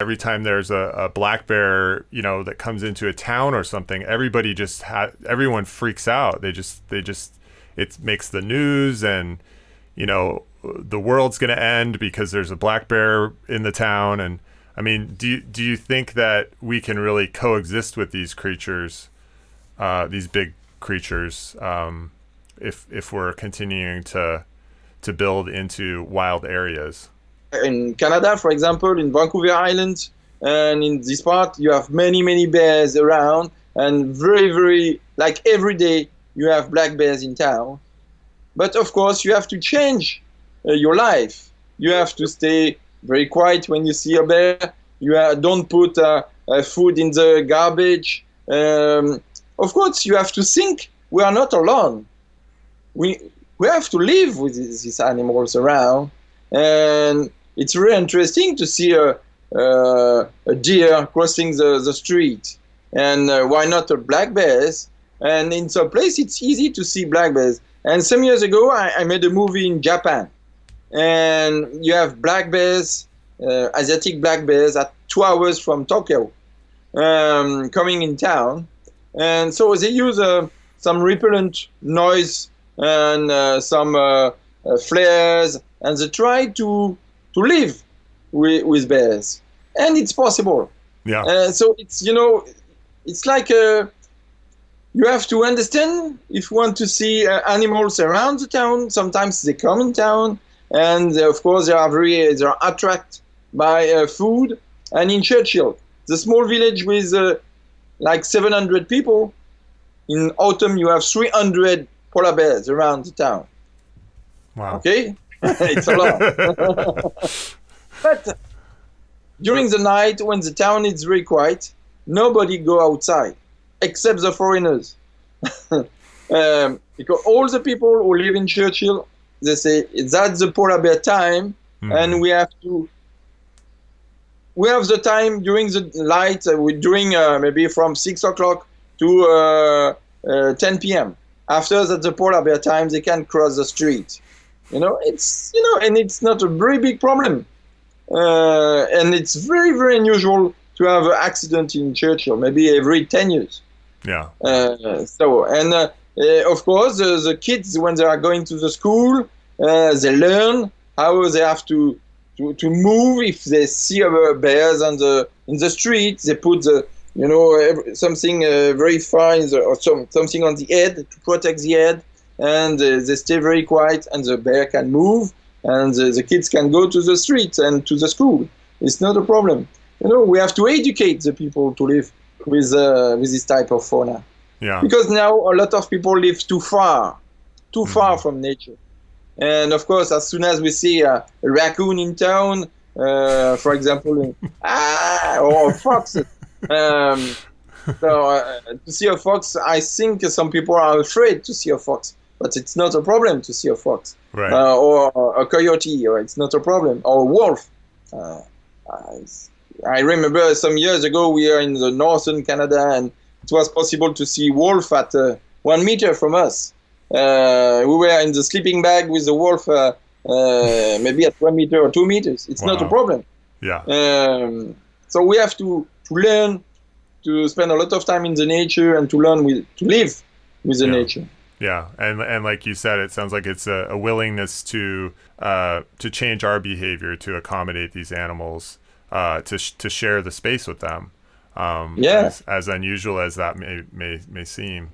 Every time there's a black bear, that comes into a town or something, everyone freaks out. It makes the news, and the world's going to end because there's a black bear in the town. And I mean, do you think that we can really coexist with these creatures, these big creatures, if we're continuing to build into wild areas? In Canada, for example, in Vancouver Island, and in this part, you have many, many bears around, and very, very, like every day, you have black bears in town. But of course, you have to change your life. You have to stay very quiet when you see a bear. You don't put food in the garbage. Of course, you have to think we are not alone. We have to live with these animals around, and it's really interesting to see a deer crossing the street, and why not a black bears? And in some place, it's easy to see black bears. And some years ago, I made a movie in Japan, and you have black bears, Asiatic black bears, at 2 hours from Tokyo, coming in town. And so they use some repellent noise and some flares, and they try to live with bears, and it's possible. Yeah. So it's like you have to understand, if you want to see animals around the town. Sometimes they come in town, and of course they are attracted by food. And in Churchill, the small village with like 700 people, in autumn you have 300 polar bears around the town. Wow. Okay. It's a lot. But during the night, when the town is very quiet, nobody go outside except the foreigners. Because all the people who live in Churchill, they say that's the polar bear time, and we have the time during the light, during maybe from 6 o'clock to 10 p.m. After that, the polar bear time, they can cross the street. And it's not a very big problem. And it's very, very unusual to have an accident in Churchill, maybe every 10 years. Yeah. Of course, the kids, when they are going to the school, they learn how they have to move. If they see bears in the street, they put something very far something on the head to protect the head. And they stay very quiet, and the bear can move, and the kids can go to the street and to the school. It's not a problem. We have to educate the people to live with this type of fauna. Yeah. Because now a lot of people live too far from nature. And of course, as soon as we see a raccoon in town, for example, or foxes. To see a fox, I think some people are afraid to see a fox. But it's not a problem to see a fox, right. Or a coyote, or it's not a problem, or a wolf. I remember some years ago we were in the northern Canada, and it was possible to see wolf at 1 meter from us. We were in the sleeping bag with the wolf, maybe at 1 meter or 2 meters. It's not a problem. Yeah. So we have to learn to spend a lot of time in the nature, and to learn to live with the nature. Yeah, and like you said, it sounds like it's a willingness to change our behavior to accommodate these animals, to share the space with them. As unusual as that may seem.